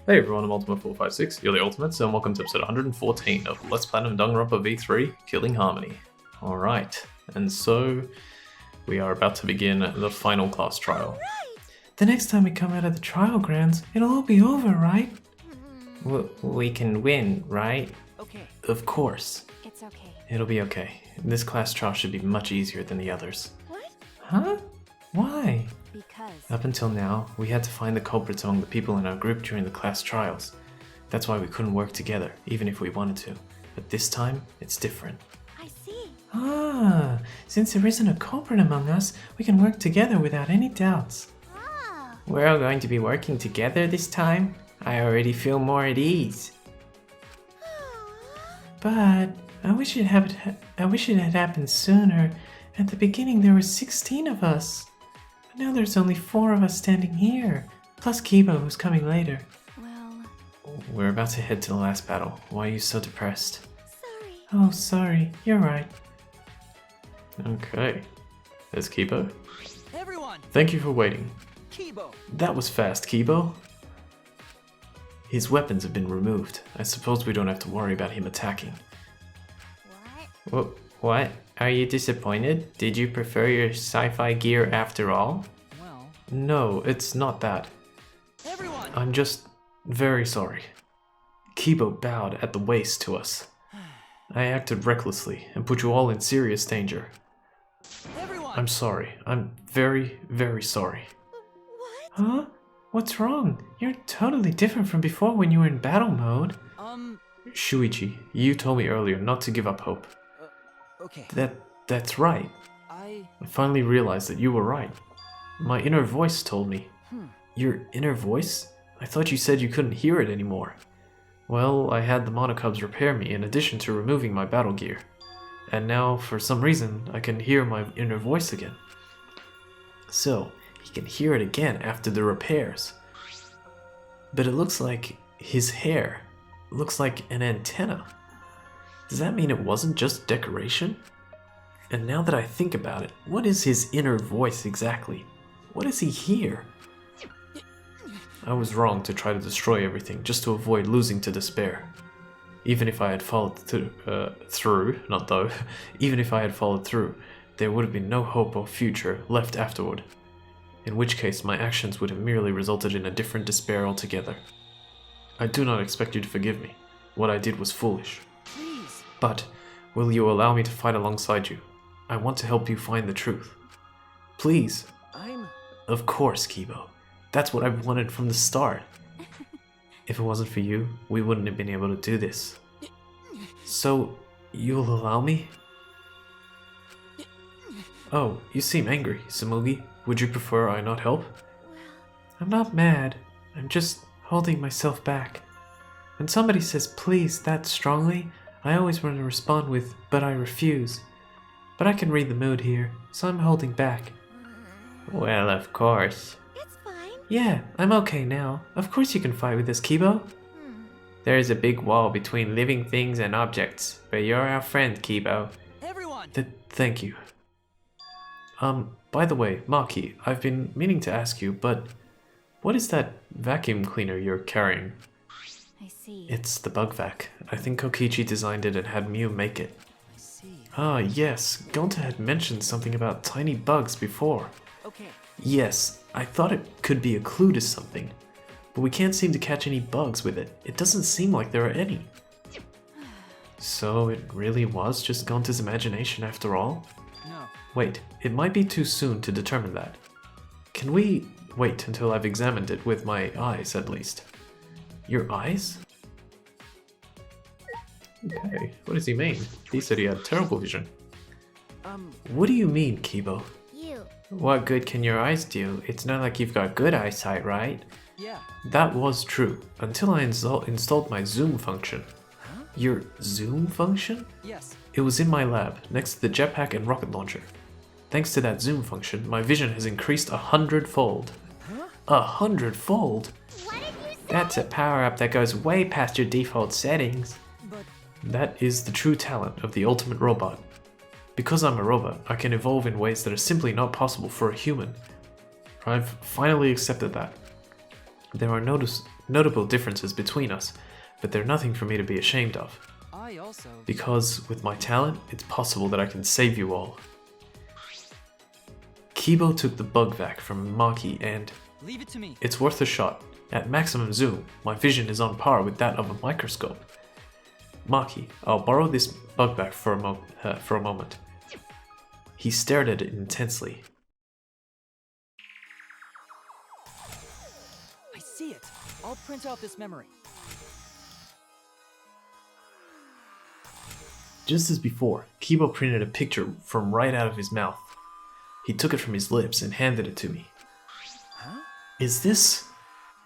Hey everyone, I'm Ultimate456, you're the Ultimates, and welcome to episode 114 of Let's Platinum Danganronpa V3, Killing Harmony. Alright, and so we are about to begin the final class trial. The next time we come out of the trial grounds, it'll all be over, right? We can win, right? Okay. Of course. It's okay. It'll be okay. This class trial should be much easier than the others. What? Huh? Why? Because. Up until now, we had to find the culprits among the people in our group during the class trials. That's why we couldn't work together, even if we wanted to. But this time, it's different. I see. Ah, since there isn't a culprit among us, we can work together without any doubts. Ah. We're all going to be working together this time? I already feel more at ease. But I wish it had happened sooner. At the beginning, there were 16 of us. But now there's only 4 of us standing here, plus Kibo, who's coming later. Well, We're about to head to the last battle. Why are you so depressed? sorry. Oh, sorry. You're right. Okay. There's Kibo. Everyone, Thank you for waiting. Kibo. That was fast, Kibo. His weapons have been removed. I suppose we don't have to worry about him attacking. What? What? Are you disappointed? Did you prefer your sci-fi gear after all? Well, No, it's not that. everyone. I'm just very sorry. Kibo bowed at the waist to us. I acted recklessly and put you all in serious danger. Everyone. I'm sorry. I'm very, very sorry. What? Huh? What's wrong? You're totally different from before when you were in battle mode. Shuichi, you told me earlier not to give up hope. Okay. That's right. I I finally realized that you were right. My inner voice told me. Your inner voice? I thought you said you couldn't hear it anymore. Well, I had the Monokubs repair me in addition to removing my battle gear. And now, for some reason, I can hear my inner voice again. So, he can hear it again after the repairs. But it looks like his hair looks like an antenna. Does that mean it wasn't just decoration? And now that I think about it, what is his inner voice exactly? What does he hear? I was wrong to try to destroy everything just to avoid losing to despair. Even if I had followed even if I had followed through, there would have been no hope or future left afterward. In which case, my actions would have merely resulted in a different despair altogether. I do not expect you to forgive me. What I did was foolish. please. But will you allow me to fight alongside you? I want to help you find the truth. Please. I'm Of course, Kibo. That's what I've wanted from the start. If it wasn't for you, we wouldn't have been able to do this. So, you'll allow me? Oh, you seem angry, Samugi. Would you prefer I not help? I'm not mad. I'm just holding myself back. When somebody says please that strongly, I always want to respond with, but I refuse. But I can read the mood here, so I'm holding back. Well, of course. It's fine. Yeah, I'm okay now. Of course you can fight with us, Kibo. There's a big wall between living things and objects, but you're our friend, Kibo. everyone. Thank you. By the way, Maki, I've been meaning to ask you, but what is that vacuum cleaner you're carrying? I see. It's the bug vac. I think Kokichi designed it and had Miu make it. I see. Ah, yes, Gonta had mentioned something about tiny bugs before. Okay. Yes, I thought it could be a clue to something, but we can't seem to catch any bugs with it. It doesn't seem like there are any. So it really was just Gonta's imagination after all? No. Wait, it might be too soon to determine that. Can we wait until I've examined it with my eyes at least? Your eyes? Okay, what does he mean? He said he had terrible vision. What do you mean, Kibo? You. What good can your eyes do? It's not like you've got good eyesight, right? Yeah. That was true, until I installed my zoom function. Huh? Your zoom function? Yes. It was in my lab, next to the jetpack and rocket launcher. Thanks to that zoom function, my vision has increased 100-fold. Huh? 100-fold? What did you say? That's a power-up that goes way past your default settings. But That is the true talent of the ultimate robot. Because I'm a robot, I can evolve in ways that are simply not possible for a human. I've finally accepted that. There are notable differences between us, but they're nothing for me to be ashamed of. I also. Because with my talent, it's possible that I can save you all. Kibo took the bug vac from Maki and Leave it to me. it's worth a shot. At maximum zoom, my vision is on par with that of a microscope. Maki, I'll borrow this bug vac for a moment. He stared at it intensely. I see it. I'll print out this memory. Just as before, Kibo printed a picture from right out of his mouth. He took it from his lips and handed it to me. Huh? Is this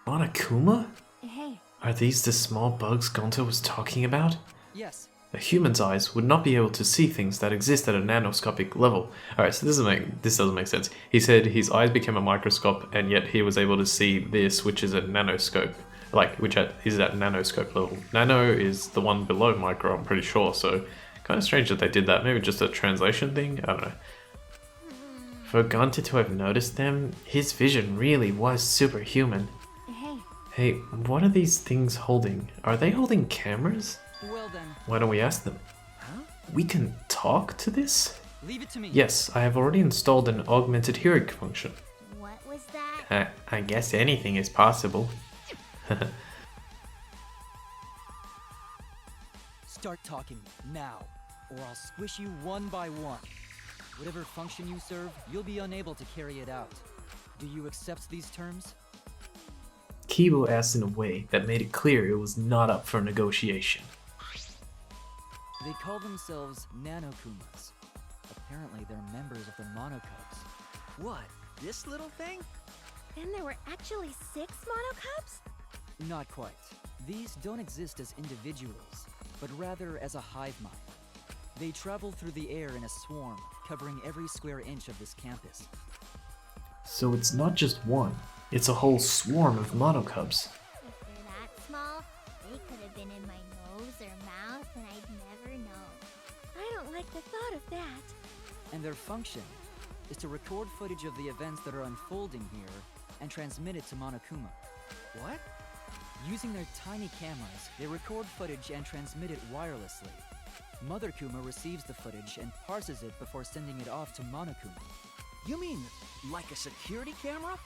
Monokuma? Hey, Are these the small bugs Gonta was talking about? Yes. A human's eyes would not be able to see things that exist at a nanoscopic level. Alright, so this doesn't make sense. He said his eyes became a microscope and yet he was able to see this, which is a nanoscope. Is at nanoscope level. Nano is the one below micro, I'm pretty sure, so kind of strange that they did that. Maybe just a translation thing? I don't know. For Gonta to have noticed them, his vision really was superhuman. hey, Hey, what are these things holding? Are they holding cameras? Well then. Why don't we ask them? Huh? We can talk to this? Leave it to me. Yes, I have already installed an augmented hearing function. what was that? I guess anything is possible. Start talking now, or I'll squish you one by one. Whatever function you serve, you'll be unable to carry it out. Do you accept these terms? Kibo asked in a way that made it clear it was not up for negotiation. They call themselves Nanokumas. Apparently they're members of the Monokubs. What? This little thing? Then there were actually 6 Monokubs? Not quite. These don't exist as individuals, but rather as a hive mind. They travel through the air in a swarm, covering every square inch of this campus. So it's not just one, it's a whole swarm of monokubs. If they're that small, they could have been in my nose or mouth and I'd never known. I don't like the thought of that. And their function is to record footage of the events that are unfolding here and transmit it to Monokuma. What? Using their tiny cameras, they record footage and transmit it wirelessly. Mother Kuma receives the footage and parses it before sending it off to Monokuma. You mean like a security camera?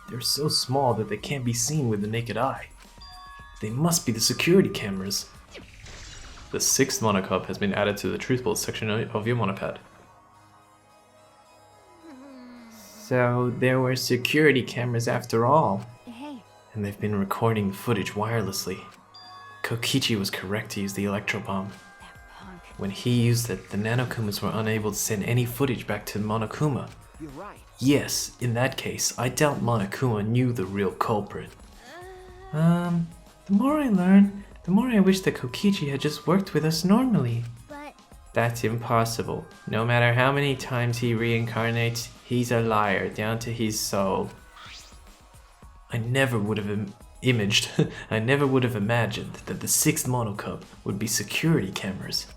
They're so small that they can't be seen with the naked eye. They must be the security cameras. The 6th monocub has been added to the truthful section of your monopad. So there were security cameras after all. Hey, And they've been recording the footage wirelessly. Kokichi was correct to use the electro bomb. that punk. When he used it, the Nanokumas were unable to send any footage back to Monokuma. You're right. Yes, in that case, I doubt Monokuma knew the real culprit. The more I learn, the more I wish that Kokichi had just worked with us normally. But That's impossible. No matter how many times he reincarnates, he's a liar down to his soul. I never would have I never would have imagined that the 6th monocub would be security cameras.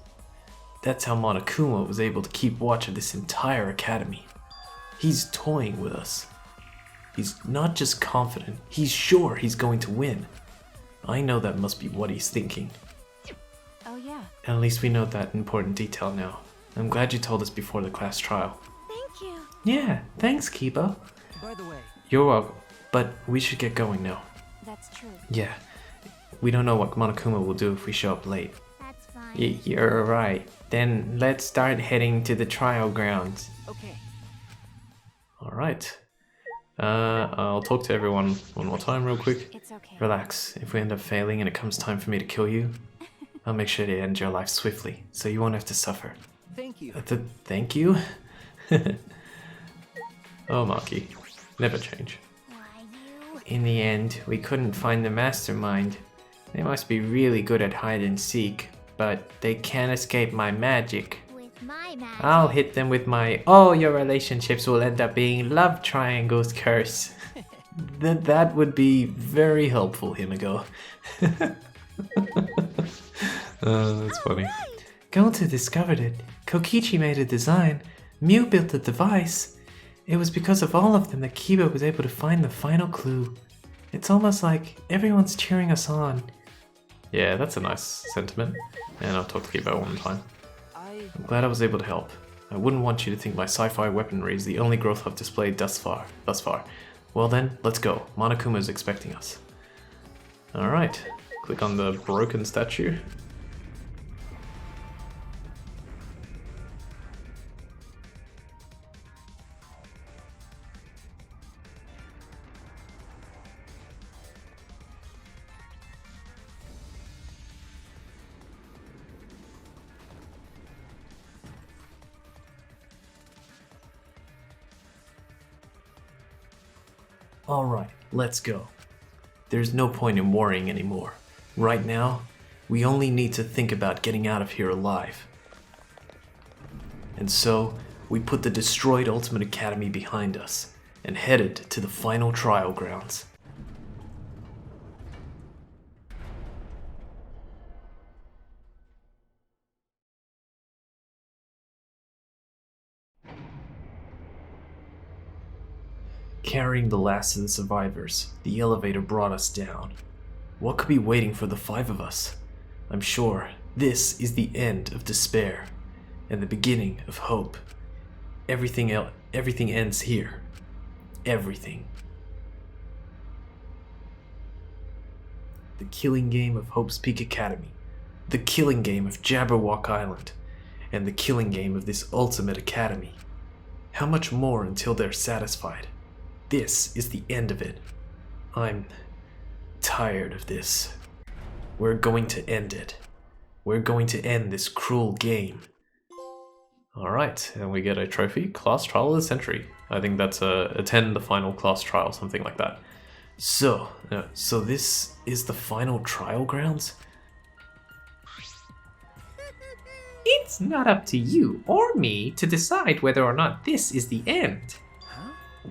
That's how Monokuma was able to keep watch of this entire academy. He's toying with us. He's not just confident, he's sure he's going to win. I know that must be what he's thinking. oh yeah, At least we know that important detail now. I'm glad you told us before the class trial. thank you. Yeah, thanks, Kibo. By the way, You're welcome, but we should get going now. That's true. Yeah, we don't know what Monokuma will do if we show up late. That's fine. You're right. Then let's start heading to the trial grounds. okay. Alright. I'll talk to everyone one more time real quick. It's okay. Relax, if we end up failing and it comes time for me to kill you, I'll make sure to end your life swiftly, so you won't have to suffer. Thank you. Thank you? Oh, Maki. Never change. Why you? In the end, we couldn't find the mastermind. They must be really good at hide and seek, but they can't escape my magic. With my magic. I'll hit them with my all your relationships will end up being love triangles curse. That would be very helpful, Himiko. That's funny. Gonta discovered it. Kokichi made a design. Mew built the device. It was because of all of them that Kiba was able to find the final clue. It's almost like everyone's cheering us on. Yeah, that's a nice sentiment. And I'll talk to you about it one time. I... I'm glad I was able to help. I wouldn't want you to think my sci-fi weaponry is the only growth I've displayed thus far. Well then, let's go. Monokuma is expecting us. Alright, click on the broken statue. Alright, let's go. There's no point in worrying anymore. Right now, we only need to think about getting out of here alive. And so, we put the destroyed Ultimate Academy behind us and headed to the final trial grounds. Carrying the last of the survivors, the elevator brought us down. What could be waiting for the 5 of us? I'm sure this is the end of despair and the beginning of hope. Everything ends here. Everything. The killing game of Hope's Peak Academy, the killing game of Jabberwock Island, and the killing game of this Ultimate Academy. How much more until they're satisfied? This is the end of it. I'm tired of this. We're going to end it. We're going to end this cruel game. Alright, and we get a trophy, Class Trial of the Century. I think that's attend the final class trial, something like that. So this is the final trial grounds? It's not up to you or me to decide whether or not this is the end.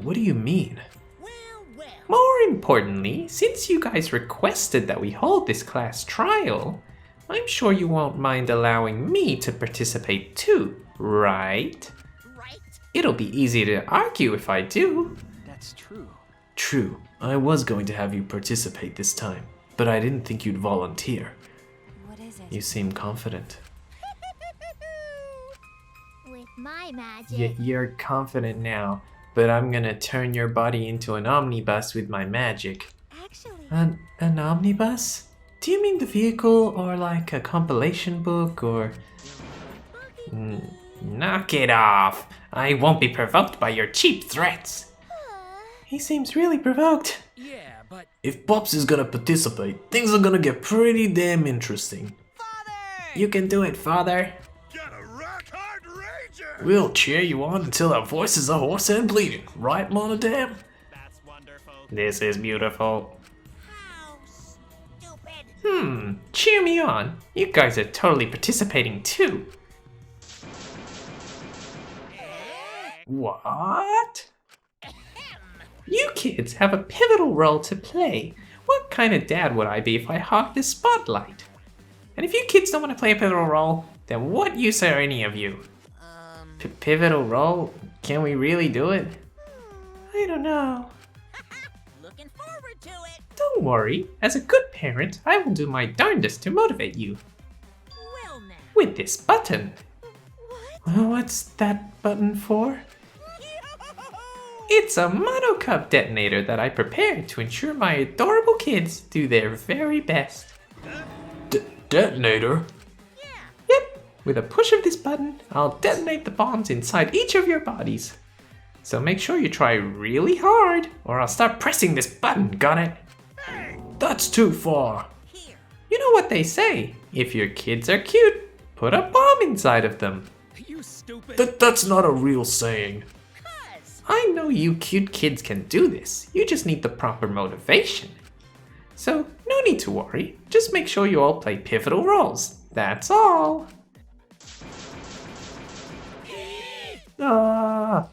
What do you mean? More importantly, since you guys requested that we hold this class trial, I'm sure you won't mind allowing me to participate too, right? It'll be easy to argue if I do. That's true. True, I was going to have you participate this time, but I didn't think you'd volunteer. What is it? You seem confident. With my magic. You're confident now, but I'm gonna turn your body into an omnibus with my magic. Actually, An omnibus? Do you mean the vehicle or like a compilation book or... Knock it off! I won't be provoked by your cheap threats. He seems really provoked. Yeah, but If Pops is gonna participate, things are gonna get pretty damn interesting. You can do it, father. Got a rock-hard rager! We'll cheer you on until our voices are hoarse and bleeding, right, Monodam? That's wonderful. This is beautiful. how stupid. Cheer me on. You guys are totally participating too. What? You kids have a pivotal role to play. What kind of dad would I be if I hogged the spotlight? And if you kids don't want to play a pivotal role, then what use are any of you? Pivotal role? Can we really do it? I don't know. Looking forward to it. Don't worry. As a good parent, I will do my darndest to motivate you. Will now. With this button. What's that button for? It's a Monokuma detonator that I prepared to ensure my adorable kids do their very best. Detonator? Yep, with a push of this button, I'll detonate the bombs inside each of your bodies. So make sure you try really hard, or I'll start pressing this button, got it? That's too far. You know what they say, if your kids are cute, put a bomb inside of them. you stupid. That's not a real saying. I know you cute kids can do this, you just need the proper motivation. So, no need to worry, just make sure you all play pivotal roles, that's all. Ah,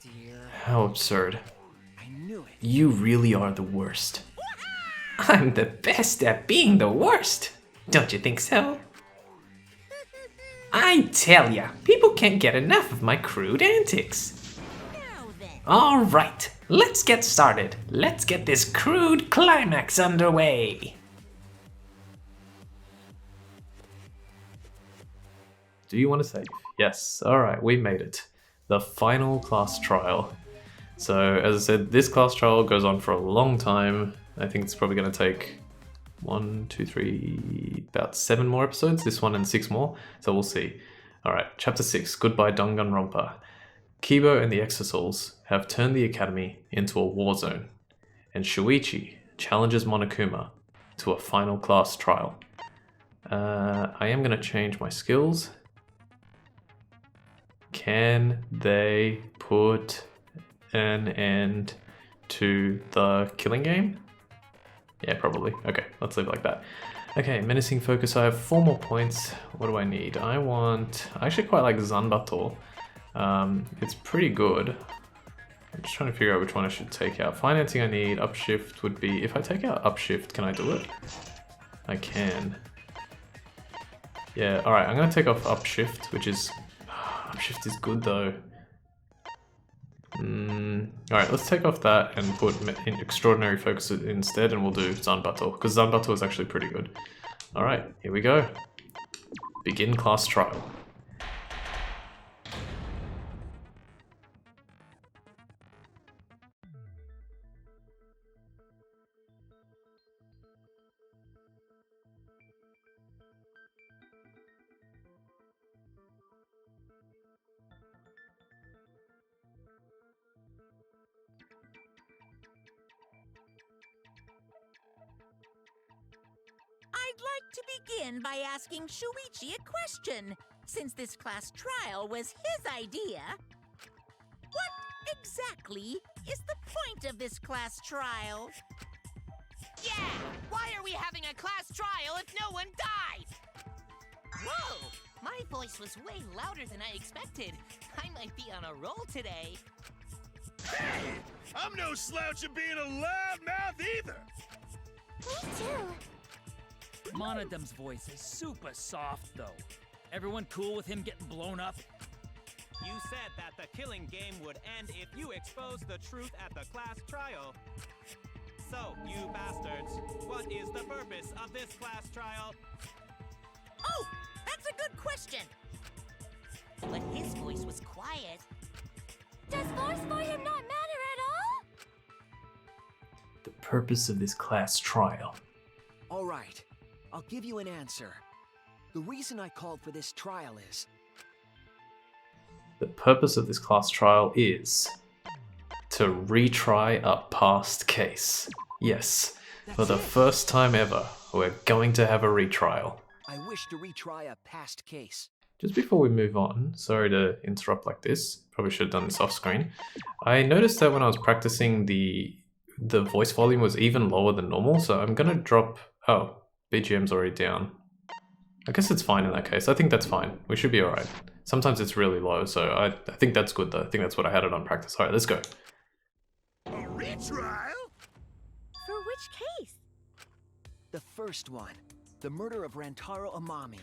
Dear, how absurd. I knew it. You really are the worst. I'm the best at being the worst, don't you think so? I tell ya, people can't get enough of my crude antics. Now then. Alright, let's get started. Let's get this crude climax underway. Do you want to save? Yes. Alright, we made it. The final class trial. So, as I said, this class trial goes on for a long time. I think it's probably going to take 1, 2, 3, about 7 more episodes. This one and 6 more. So we'll see. Alright, Chapter 6, Goodbye Danganronpa. Kibo and the Exosouls have turned the academy into a war zone, and Shuichi challenges Monokuma to a final class trial. I am going to change my skills. Can they put an end to the killing game? Yeah, probably. Okay, let's leave it like that. Okay, menacing focus. I have 4 more points. What do I need? I actually quite like Zanbato. It's pretty good. I'm just trying to figure out which one I should take out. Financing I need. Upshift would be... If I take out Upshift, can I do it? I can. Yeah, alright, I'm going to take off Upshift, which is... Upshift is good though. Alright, let's take off that and put in Extraordinary Focus instead, and we'll do Zanbato, because Zanbato is actually pretty good. Alright, here we go. Begin class trial. I'd like to begin by asking Shuichi a question, since this class trial was his idea. What exactly is the point of this class trial? Yeah! Why are we having a class trial if no one died? Whoa! My voice was way louder than I expected. I might be on a roll today. Hey! I'm no slouch at being a loudmouth either! Me too. Monodum's voice is super soft, though. Everyone cool with him getting blown up? You said that the killing game would end if you exposed the truth at the class trial. So, you bastards, what is the purpose of this class trial? Oh, that's a good question. But his voice was quiet. Does force for him not matter at all? The purpose of this class trial. All right, I'll give you an answer. The reason I called for this trial is... The purpose of this class trial is to retry a past case. Yes, for the first time ever, we're going to have a retrial. I wish to retry a past case. Just before we move on, sorry to interrupt like this, probably should have done this off screen. I noticed that when I was practicing the voice volume was even lower than normal, so I'm gonna drop... Oh, BGM's already down. I guess it's fine in that case. I think that's fine. We should be alright. Sometimes it's really low, so I think that's good though. I think that's what I had it on practice. Alright, let's go. A retrial? For which case? The first one, the murder of Rantaro Amami.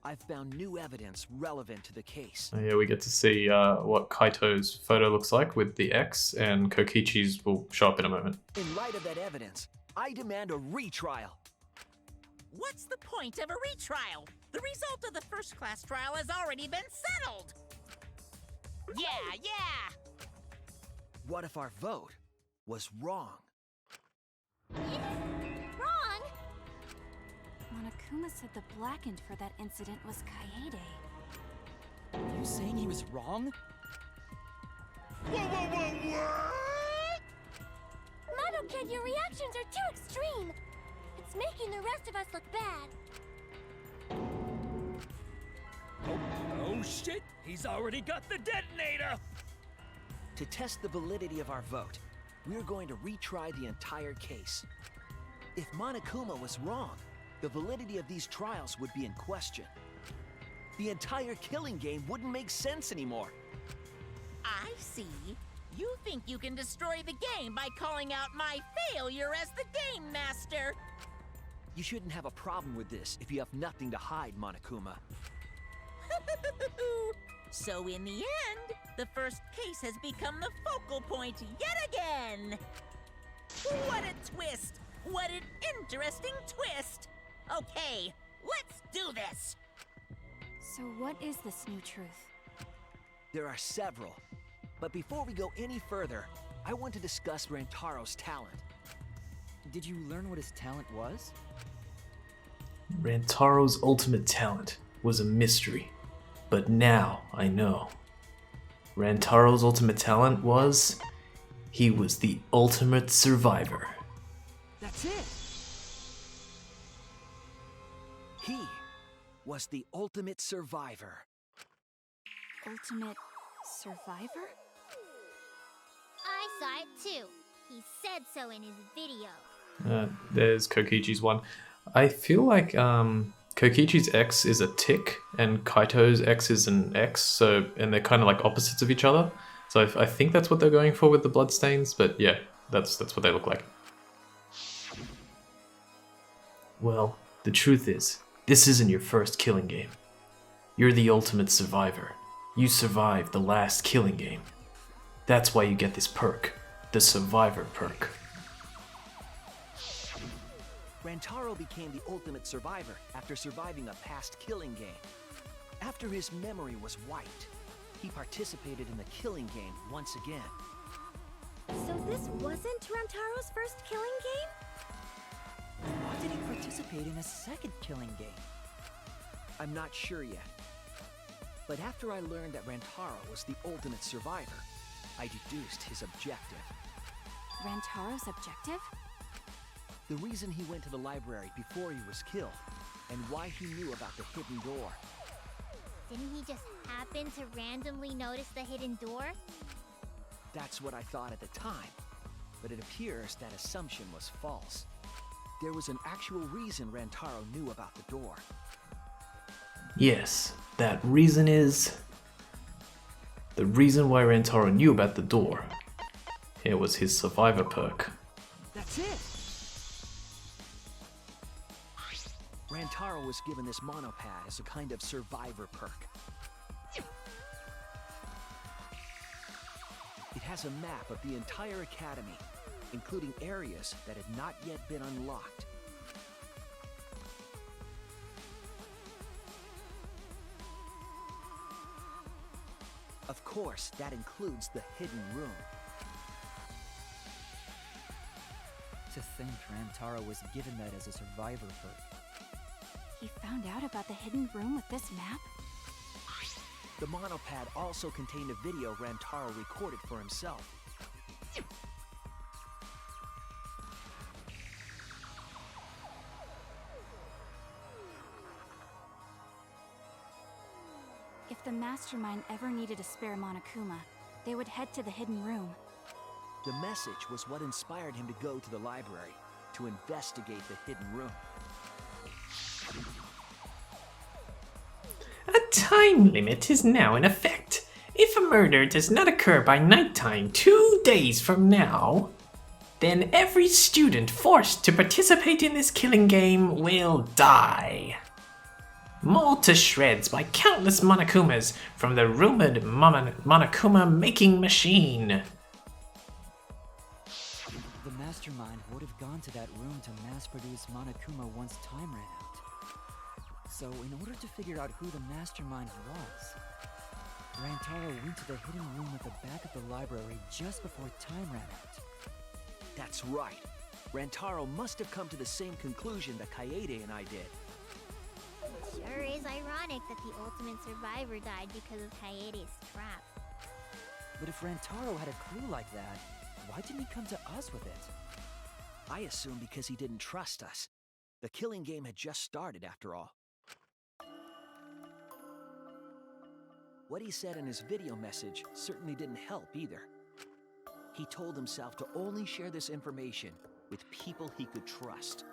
I've found new evidence relevant to the case. Here we get to see what Kaito's photo looks like with the X, and Kokichi's will show up in a moment. In light of that evidence, I demand a retrial. What's the point of a retrial? The result of the first class trial has already been settled. Yeah! What if our vote was wrong? Wrong? Monokuma said the blackened for that incident was Kaede. Are you saying he was wrong? What? Mono Kid, your reactions are too extreme. It's making the rest of us look bad. Oh shit! He's already got the detonator! To test the validity of our vote, we're going to retry the entire case. If Monokuma was wrong, the validity of these trials would be in question. The entire killing game wouldn't make sense anymore. I see. You think you can destroy the game by calling out my failure as the game master. You shouldn't have a problem with this if you have nothing to hide, Monokuma. So in the end, the first case has become the focal point yet again. What a twist! What an interesting twist! Okay, let's do this! So what is this new truth? There are several. But before we go any further, I want to discuss Rantaro's talent. Did you learn what his talent was? Rantaro's ultimate talent was a mystery, but now I know. Rantaro's ultimate talent was... he was the ultimate survivor. That's it! He was the ultimate survivor. Ultimate survivor? I saw it too. He said so in his video. There's Kokichi's one. I feel like Kokichi's X is a tick and Kaito's X is an X, so and they're kind of like opposites of each other. So I think that's what they're going for with the bloodstains, but yeah, that's what they look like. Well, the truth is, this isn't your first killing game. You're the ultimate survivor. You survived the last killing game. That's why you get this perk, the Survivor perk. Rantaro became the ultimate survivor after surviving a past killing game. After his memory was wiped, he participated in the killing game once again. So this wasn't Rantaro's first killing game? Why did he participate in a second killing game? I'm not sure yet. But after I learned that Rantaro was the ultimate survivor, I deduced his objective. Rantaro's objective? The reason he went to the library before he was killed, and why he knew about the hidden door. Didn't he just happen to randomly notice the hidden door? That's what I thought at the time, but it appears that assumption was false. There was an actual reason Rantaro knew about the door. Yes, that reason is... the reason why Rantaro knew about the door. It was his Survivor perk. That's it! Rantaro was given this monopad as a kind of survivor perk. It has a map of the entire academy, including areas that had not yet been unlocked. Of course, that includes the hidden room. To think Rantaro was given that as a survivor perk. He found out about the hidden room with this map? The monopad also contained a video Rantaro recorded for himself. If the Mastermind ever needed a spare Monokuma, they would head to the hidden room. The message was what inspired him to go to the library, to investigate the hidden room. A time limit is now in effect. If a murder does not occur by nighttime 2 days from now, then every student forced to participate in this killing game will die. Mauled to shreds by countless Monokumas from the rumored Monokuma making machine. The Mastermind would have gone to that room to mass-produce Monokuma once time ran out. So, in order to figure out who the Mastermind was, Rantaro went to the hidden room at the back of the library just before time ran out. That's right. Rantaro must have come to the same conclusion that Kaede and I did. It sure is ironic that the ultimate survivor died because of Kaede's trap. But if Rantaro had a clue like that, why didn't he come to us with it? I assume because he didn't trust us. The killing game had just started after all. What he said in his video message certainly didn't help either. He told himself to only share this information with people he could trust.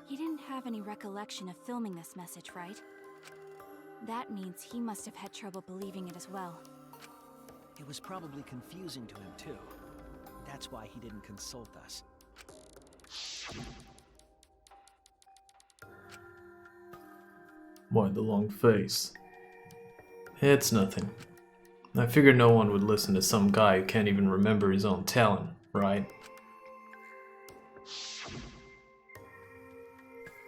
He didn't have any recollection of filming this message, right? That means he must have had trouble believing it as well. It was probably confusing to him too. That's why he didn't consult us. Why the long face? It's nothing. I figured no one would listen to some guy who can't even remember his own talent, right?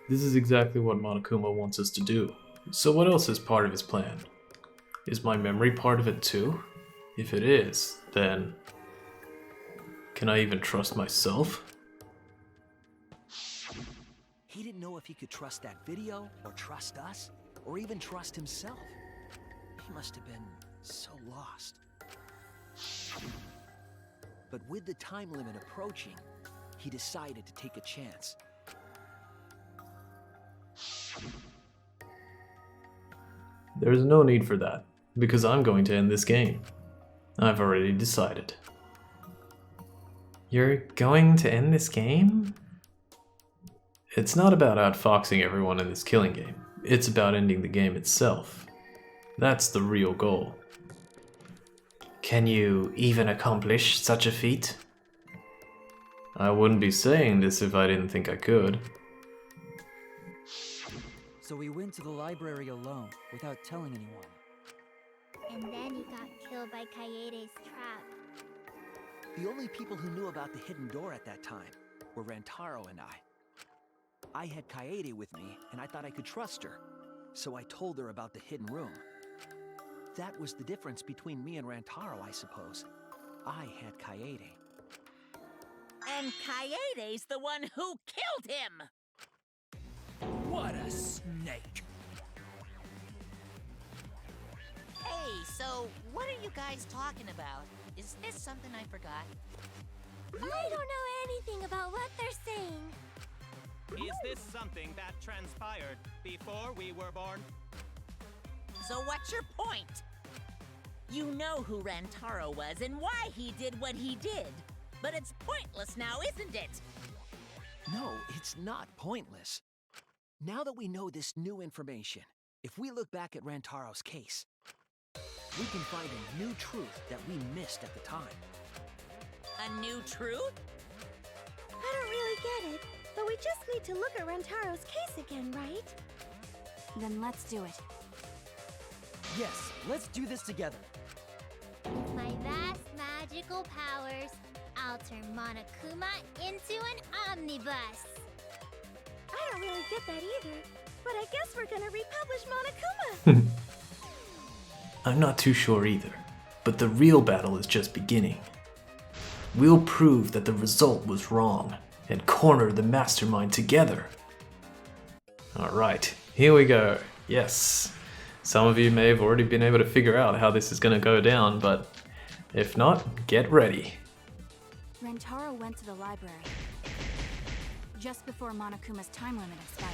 This is exactly what Monokuma wants us to do. So what else is part of his plan? Is my memory part of it too? If it is, then... can I even trust myself? He didn't know if he could trust that video, or trust us, or even trust himself. He must have been so lost. But with the time limit approaching, he decided to take a chance. There's no need for that, because I'm going to end this game. I've already decided. You're going to end this game? It's not about outfoxing everyone in this killing game. It's about ending the game itself. That's the real goal. Can you even accomplish such a feat? I wouldn't be saying this if I didn't think I could. So we went to the library alone, without telling anyone. And then he got killed by Kaede's trap. The only people who knew about the hidden door at that time were Rantaro and I. I had Kaede with me, and I thought I could trust her, so I told her about the hidden room. That was the difference between me and Rantaro, I suppose. I had Kaede. And Kaede's the one who killed him! What a snake! Hey, so what are you guys talking about? Is this something I forgot? I don't know anything about what they're saying. Is this something that transpired before we were born? So what's your point? You know who Rantaro was and why he did what he did. But it's pointless now, isn't it? No, it's not pointless. Now that we know this new information, if we look back at Rantaro's case, we can find a new truth that we missed at the time. A new truth? I don't really get it, but we just need to look at Rantaro's case again, right? Then let's do it. Yes, let's do this together. With my vast magical powers, I'll turn Monokuma into an omnibus. I don't really get that either, but I guess we're gonna republish Monokuma. I'm not too sure either, but the real battle is just beginning. We'll prove that the result was wrong and corner the mastermind together. Alright, here we go. Yes, some of you may have already been able to figure out how this is going to go down, but if not, get ready. Rantaro went to the library just before Monokuma's time limit expired.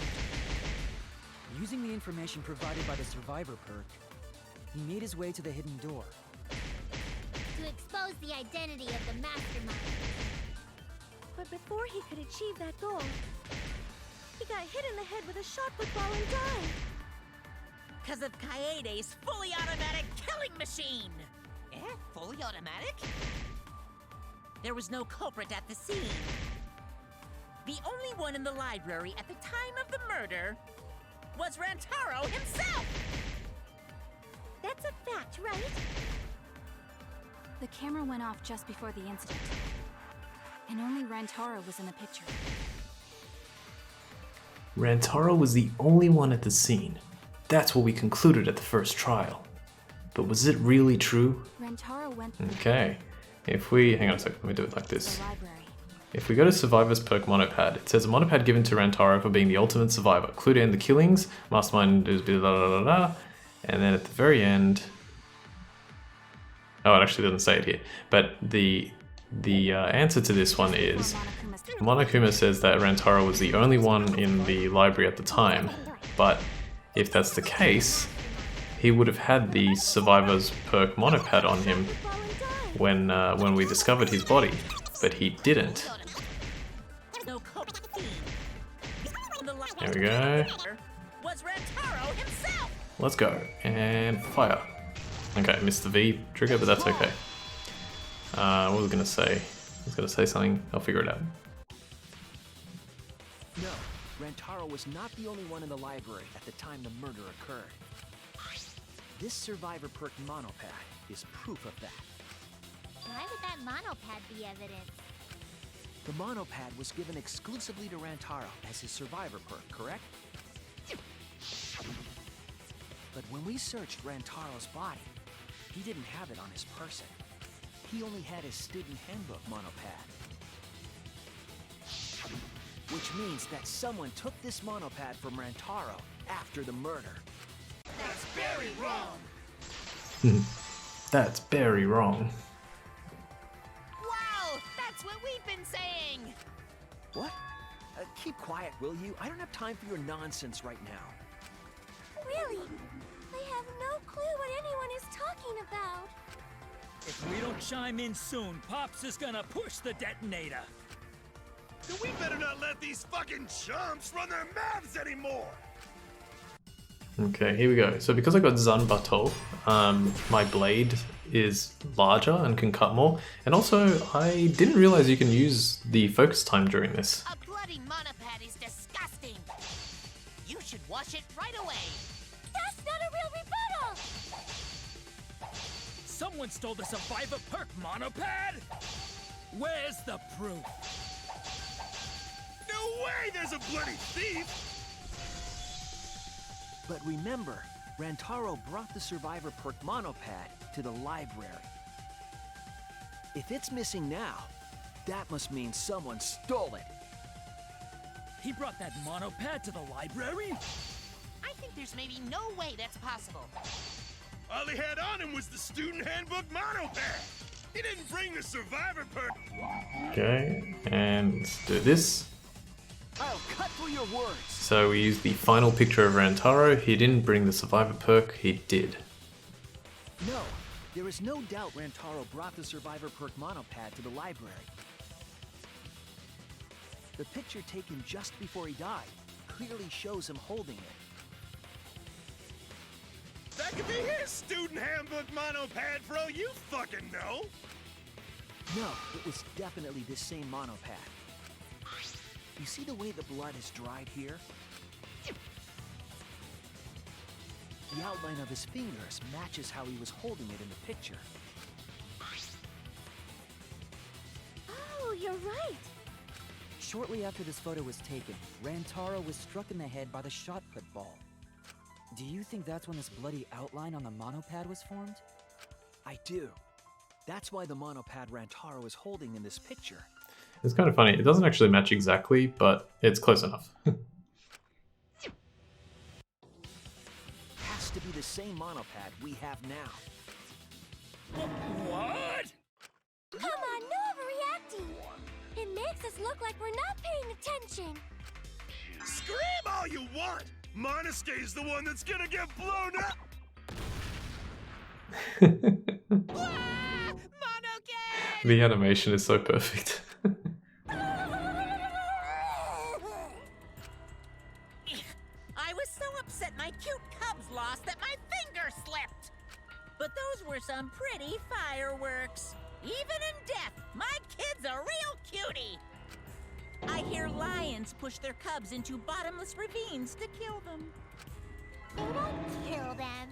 Using the information provided by the Survivor perk, he made his way to the hidden door. To expose the identity of the mastermind. But before he could achieve that goal, he got hit in the head with a shot football and died. Because of Kaede's fully automatic killing machine! Eh? Fully automatic? There was no culprit at the scene. The only one in the library at the time of the murder was Rantaro himself! That's a fact, right? The camera went off just before the incident, and only Rantaro was in the picture. Rantaro was the only one at the scene. That's what we concluded at the first trial. But was it really true? Rantaro went Okay. If we... hang on a second, let me do it like to this. the library. If we go to Survivor's perk monopad, it says a monopad given to Rantaro for being the ultimate survivor. Clue to end the killings, mastermind is blah blah blah blah. And then at the very end... oh, it actually doesn't say it here. But the answer to this one is... Monokuma says that Rantaro was the only one in the library at the time. But if that's the case, he would have had the Survivor's perk monopad on him when we discovered his body. But he didn't. There we go. Was Rantaro himself! Let's go. And fire. Okay, I missed the V trigger, but that's okay. What was I gonna say? I was gonna say something. I'll figure it out. No, Rantaro was not the only one in the library at the time the murder occurred. This survivor perk monopad is proof of that. Why would that monopad be evidence? The monopad was given exclusively to Rantaro as his survivor perk, correct? But when we searched Rantaro's body, he didn't have it on his person. He only had his student handbook monopad. Which means that someone took this monopad from Rantaro after the murder. That's very wrong! That's very wrong. Wow, that's what we've been saying! What? Keep quiet, will you? I don't have time for your nonsense right now. Really? I have no clue what anyone is talking about. If we don't chime in soon, Pops is gonna push the detonator. Then we better not let these fucking chumps run their mouths anymore! Okay, here we go. So because I got Zanbato, my blade is larger and can cut more. And also, I didn't realize you can use the focus time during this. A bloody monopad is disgusting! You should wash it right away! That's not a real rebuttal! Someone stole the survivor perk monopad? Where's the proof? No way there's a bloody thief! But remember, Rantaro brought the survivor perk monopad to the library. If it's missing now, that must mean someone stole it. He brought that monopad to the library? I think there's maybe no way that's possible. All he had on him was the student handbook monopad! He didn't bring the survivor perk! Okay, and let's do this. I'll cut through your words. So we use the final picture of Rantaro. He didn't bring the survivor perk, he did. No, there is no doubt Rantaro brought the survivor perk monopad to the library. The picture taken just before he died clearly shows him holding it. That could be his student handbook monopad for all you fucking know! No, it was definitely this same monopad. You see the way the blood is dried here? The outline of his fingers matches how he was holding it in the picture. Oh, you're right. Shortly after this photo was taken, Rantaro was struck in the head by the shot put ball. Do you think that's when this bloody outline on the monopad was formed? I do. That's why the monopad Rantaro is holding in this picture. It's kind of funny. It doesn't actually match exactly, but it's close enough. Has to be the same monopad we have now. What? Come on, no overreacting. It makes us look like we're not paying attention. Scream all you want! Monosuke's the one that's gonna get blown up! The animation is so perfect. I was so upset my cute cubs lost that my finger slipped. But those were some pretty fireworks. Even in death, my kid's a real cutie. I hear lions push their cubs into bottomless ravines to kill them. They don't kill them.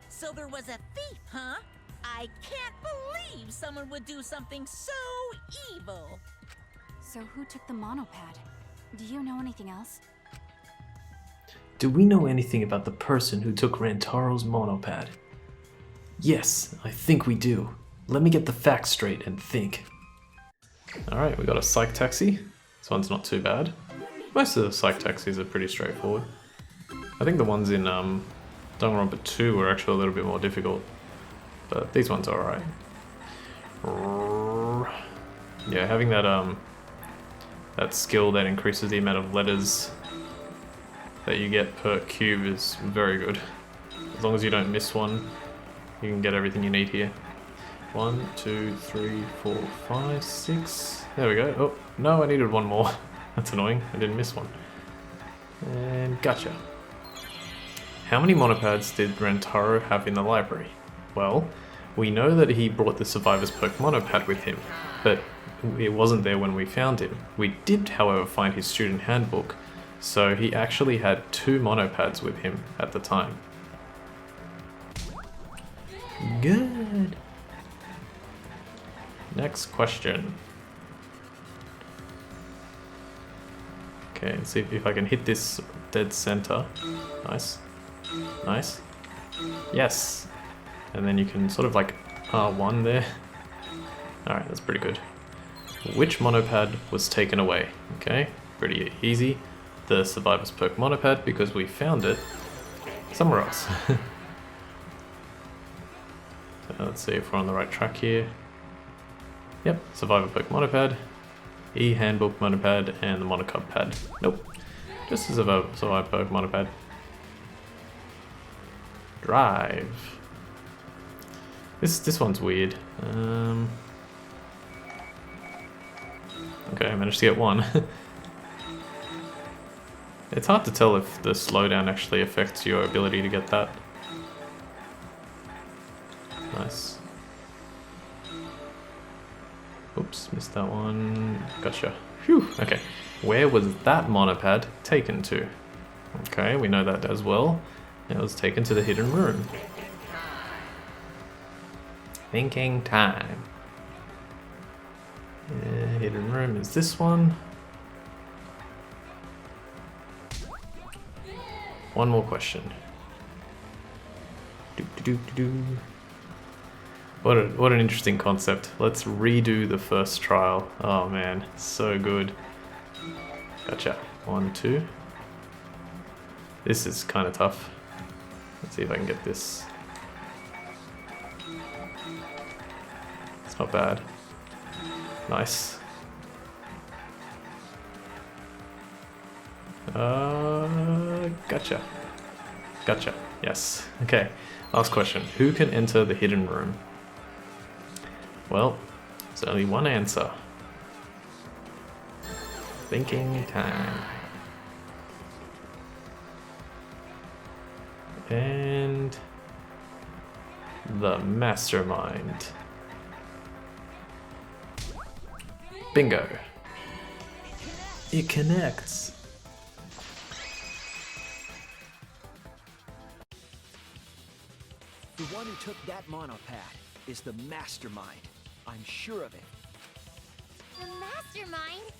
So there was a thief, huh? I can't believe someone would do something so evil. So who took the monopad? Do you know anything else? Do we know anything about the person who took Rantaro's monopad? Yes, I think we do. Let me get the facts straight and think. Alright, we got a psych taxi. This one's not too bad. Most of the psych taxis are pretty straightforward. I think the ones in Danganronpa 2 were actually a little bit more difficult. But these ones are alright. Yeah, having that that skill that increases the amount of letters that you get per cube is very good. As long as you don't miss one, you can get everything you need here. 1, 2, 3, 4, 5, 6. There we go. Oh, no, I needed one more. That's annoying. I didn't miss one. And gotcha. How many monopads did Rantaro have in the library? Well, we know that he brought the Survivor's Perk monopad with him, but it wasn't there when we found him. We did, however, find his student handbook, So he actually had 2 monopads with him at the time. Good. Next question. Okay, let's see if I can hit this dead center. Nice. Nice. Yes. And then you can sort of like R1 there. Alright, that's pretty good. Which monopad was taken away? Okay, pretty easy. The Survivor's Perk monopad, because we found it somewhere else. So let's see if we're on the right track here. Yep, Survivor Perk monopad, E-Handbook monopad, and the Monocub pad. Nope, just a Survivor Perk monopad. Drive. This one's weird. Okay, I managed to get 1. It's hard to tell if the slowdown actually affects your ability to get that. Nice. Oops, missed that one. Gotcha. Phew, okay. Where was that monopad taken to? Okay, we know that as well. It was taken to the hidden room. Thinking time. Hidden room is this one. One more question. What an interesting concept. Let's redo the first trial. Oh man, so good. Gotcha. 1, 2. This is kind of tough. Let's see if I can get this. It's not bad. Nice. Gotcha. Gotcha. Yes. Okay. Last question. Who can enter the hidden room? Well, there's only one answer. Thinking time. And the mastermind. Bingo. It connects. The one who took that monopad is the mastermind. I'm sure of it. The mastermind?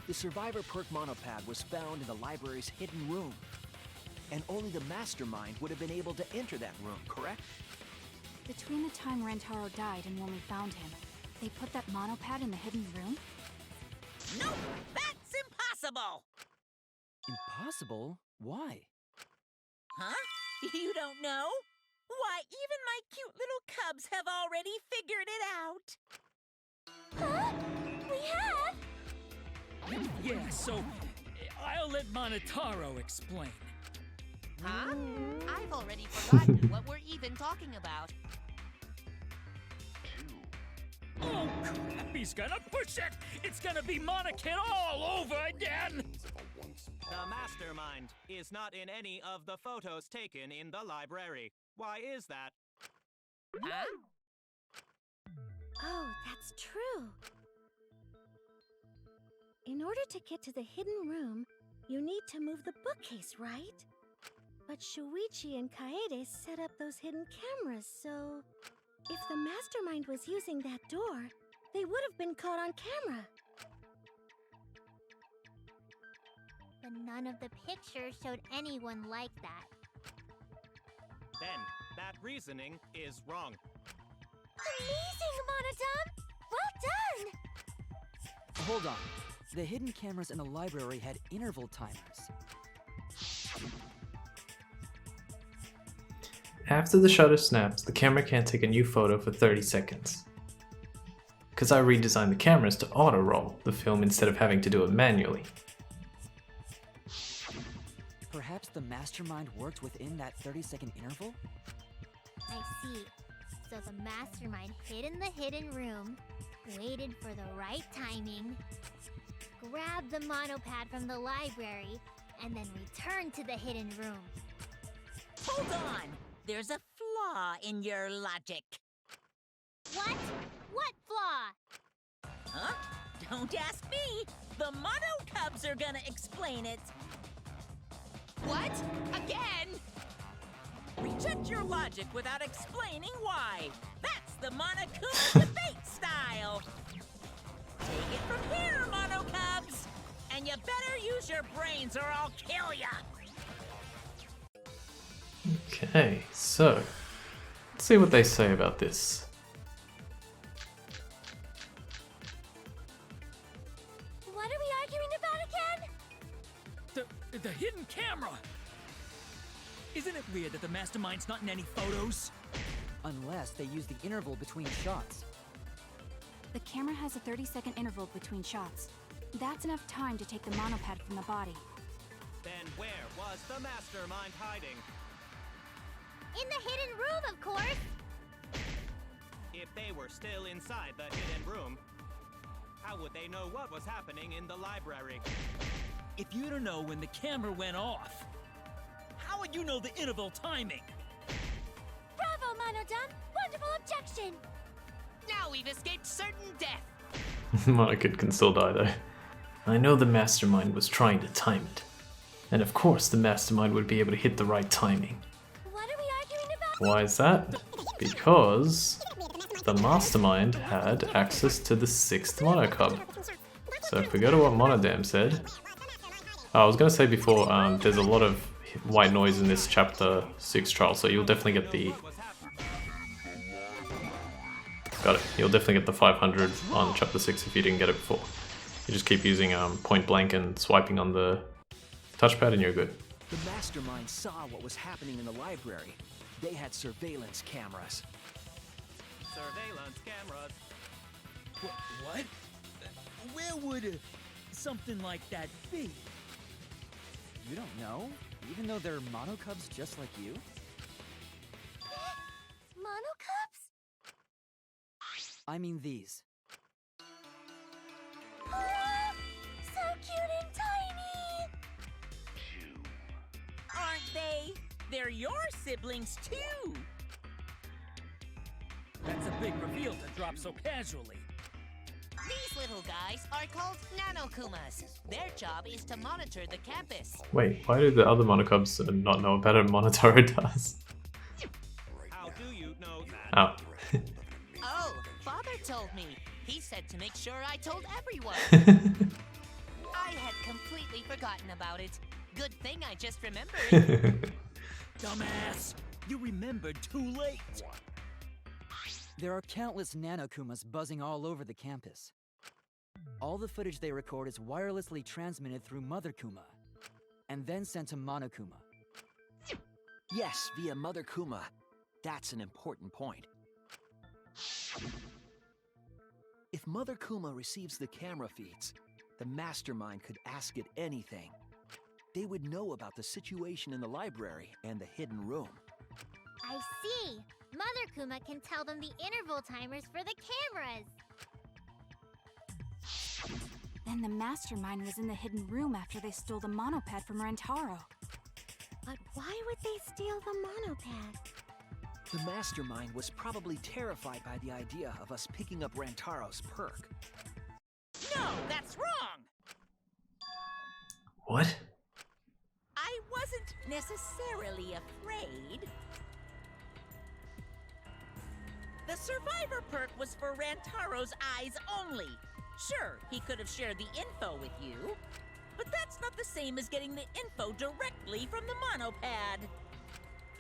The Survivor Perk monopad was found in the library's hidden room. And only the mastermind would have been able to enter that room, correct? Between the time Rantaro died and when we found him, they put that monopad in the hidden room? Nope, that's impossible! Impossible? Why? Huh? You don't know? Why, even my cute little cubs have already figured it out! Huh? We have? Yeah, so I'll let Monotaro explain. Huh? I've already forgotten what we're even talking about. Oh crap, he's gonna push it! It's gonna be Monokid all over again! The mastermind is not in any of the photos taken in the library. Why is that? Huh? Oh, that's true. In order to get to the hidden room, you need to move the bookcase, right? But Shuichi and Kaede set up those hidden cameras, so... if the mastermind was using that door, they would have been caught on camera. But none of the pictures showed anyone like that. Then, that reasoning is wrong. Amazing, Monodum! Well done! Hold on. The hidden cameras in the library had interval timers. After the shutter snaps, the camera can't take a new photo for 30 seconds. Because I redesigned the cameras to auto-roll the film instead of having to do it manually. Perhaps the mastermind worked within that 30-second interval? I see. So the mastermind hid in the hidden room, waited for the right timing, grabbed the monopad from the library, and then returned to the hidden room. Hold on! There's a flaw in your logic. What? What flaw? Huh? Don't ask me! The Mono Cubs are gonna explain it! What? Again? Reject your logic without explaining why. That's the Monokuma debate style. Take it from here, Monokubs. And you better use your brains or I'll kill ya. Okay, so let's see what they say about this. What are we arguing about again? The hidden camera! Isn't it weird that the mastermind's not in any photos? Unless they use the interval between shots. The camera has a 30-second interval between shots. That's enough time to take the monopad from the body. Then where was the mastermind hiding? In the hidden room, of course! If they were still inside the hidden room, how would they know what was happening in the library? If you don't know when the camera went off, how would you know the interval timing? Bravo, Monodum! Wonderful objection! Now we've escaped certain death. Monokid can still die though. I know the mastermind was trying to time it. And of course the mastermind would be able to hit the right timing. What are we arguing about? Why is that? Because the mastermind had access to the 6th Monocub. So if we go to what Monodam said... I was going to say before, there's a lot of white noise in this chapter 6 trial, so you'll definitely get the... Got it. You'll definitely get the 500 on chapter 6 if you didn't get it before. You just keep using point blank and swiping on the touchpad and you're good. The mastermind saw what was happening in the library. They had surveillance cameras. Surveillance cameras. What? Where would something like that be? You don't know? Even though they're monocubs just like you? Monocubs? I mean these. So cute and tiny! Aren't they? They're your siblings too. That's a big reveal to drop so casually. These little guys are called Nanokumas. Their job is to monitor the campus. Wait, why do the other Monocubs not know about it? Monotaro does. How do you know that? Oh. Oh, Father told me. He said to make sure I told everyone. I had completely forgotten about it. Good thing I just remembered. Dumbass! You remembered too late! There are countless Nanokumas buzzing all over the campus. All the footage they record is wirelessly transmitted through Mother Kuma, and then sent to Monokuma. Yes, via Mother Kuma. That's an important point. If Mother Kuma receives the camera feeds, the mastermind could ask it anything. They would know about the situation in the library and the hidden room. I see! Mother Kuma can tell them the interval timers for the cameras! Then the mastermind was in the hidden room after they stole the monopad from Rantaro. But why would they steal the monopad? The mastermind was probably terrified by the idea of us picking up Rantaro's perk. No, that's wrong! What? I wasn't necessarily afraid. The survivor perk was for Rantaro's eyes only. Sure, he could have shared the info with you, but that's not the same as getting the info directly from the monopad.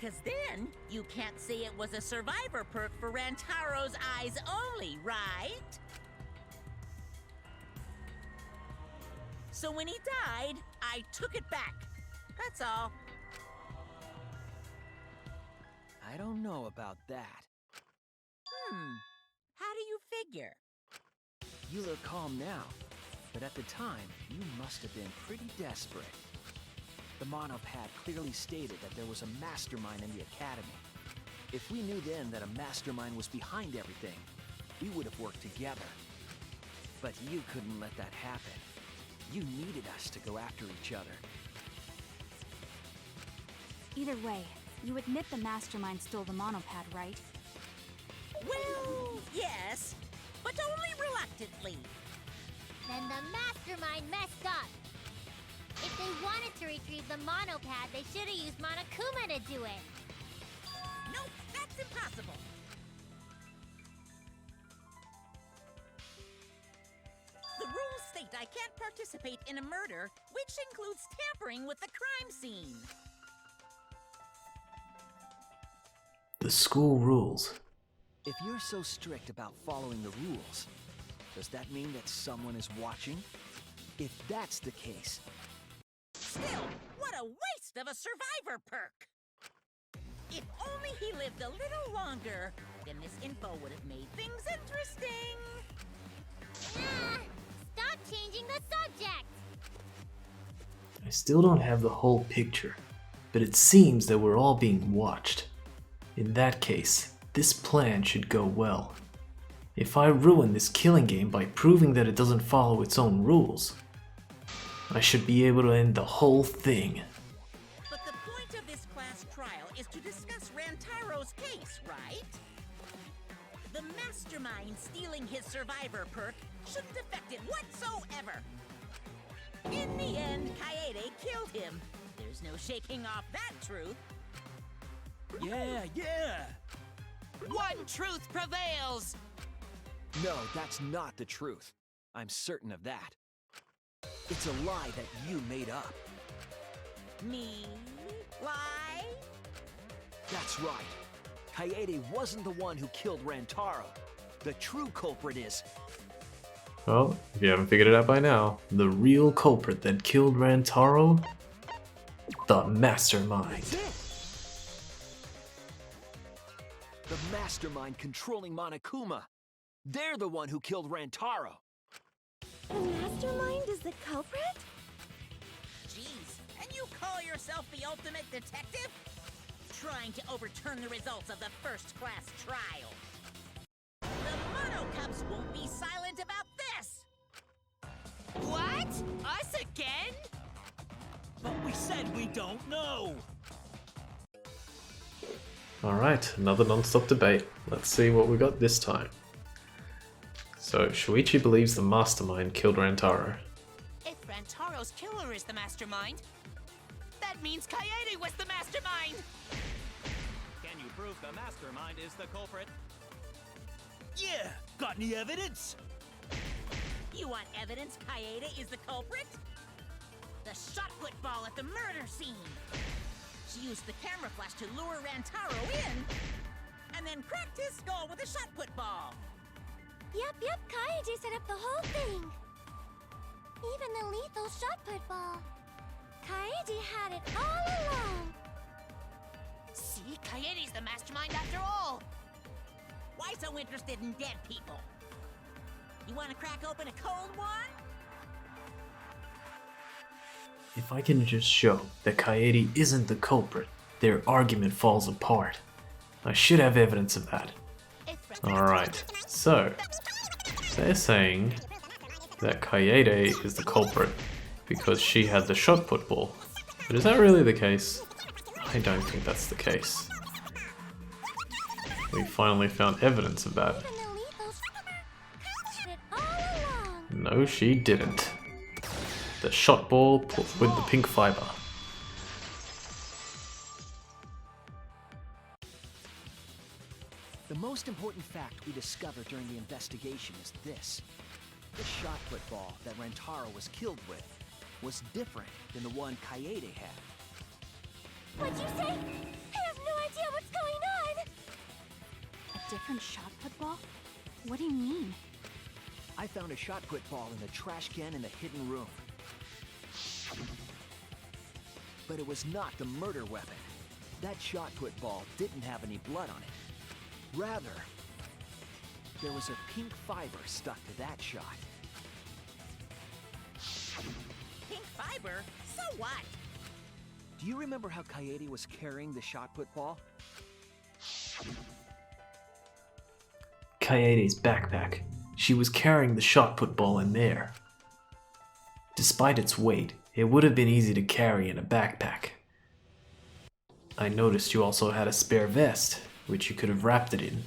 Cause then, you can't say it was a survivor perk for Rantaro's eyes only, right? So when he died, I took it back. That's all. I don't know about that. How do you figure? You look calm now, but at the time, you must have been pretty desperate. The monopad clearly stated that there was a mastermind in the academy. If we knew then that a mastermind was behind everything, we would have worked together. But you couldn't let that happen. You needed us to go after each other. Either way, you admit the mastermind stole the monopad, right? Well, yes, but only reluctantly. Then the mastermind messed up. If they wanted to retrieve the monopad, they should have used Monokuma to do it. Nope, that's impossible. The rules state I can't participate in a murder, which includes tampering with the crime scene. The school rules. If you're so strict about following the rules, does that mean that someone is watching? If that's the case... Still, what a waste of a survivor perk! If only he lived a little longer, then this info would have made things interesting. Ah, stop changing the subject! I still don't have the whole picture, but it seems that we're all being watched. In that case, this plan should go well. If I ruin this killing game by proving that it doesn't follow its own rules, I should be able to end the whole thing. But the point of this class trial is to discuss Rantaro's case, right? The mastermind stealing his survivor perk shouldn't affect it whatsoever. In the end, Kaede killed him. There's no shaking off that truth. Yeah! One truth prevails! No, that's not the truth. I'm certain of that. It's a lie that you made up. Me? Lie? That's right. Kaede wasn't the one who killed Rantaro. The true culprit is... Well, if you haven't figured it out by now, the real culprit that killed Rantaro? The Mastermind. That's it! The mastermind controlling Monokuma. They're the one who killed Rantaro. The mastermind is the culprit? Jeez, and you call yourself the ultimate detective? Trying to overturn the results of the first class trial. The Monocubs won't be silent about this! What? Us again? But we said we don't know! Alright, another non-stop debate. Let's see what we got this time. So, Shuichi believes the mastermind killed Rantaro. If Rantaro's killer is the mastermind, that means Kaede was the mastermind! Can you prove the mastermind is the culprit? Yeah! Got any evidence? You want evidence Kaede is the culprit? The shot put ball at the murder scene! She used the camera flash to lure Rantaro in, and then cracked his skull with a shot put ball! Yep, Kaede set up the whole thing. Even the lethal shot put ball. Kaede had it all along. See, Kaede's the mastermind after all! Why so interested in dead people? You want to crack open a cold one? If I can just show that Kaede isn't the culprit, their argument falls apart. I should have evidence of that. Alright, so they're saying that Kaede is the culprit because she had the shot put ball. But is that really the case? I don't think that's the case. We finally found evidence of that. Even the lethal had it all along. No, she didn't. The shot ball with the pink fiber. The most important fact we discovered during the investigation is this. The shot put ball that Rantaro was killed with was different than the one Kaede had. What'd you say? I have no idea what's going on. A different shot put ball? What do you mean? I found a shot put ball in the trash can in the hidden room. But it was not the murder weapon. That shot put ball didn't have any blood on it. Rather, there was a pink fiber stuck to that shot. Pink fiber? So what? Do you remember how Kaede was carrying the shot put ball? Kaede's backpack. She was carrying the shot put ball in there. Despite its weight, it would have been easy to carry in a backpack. I noticed you also had a spare vest, which you could have wrapped it in.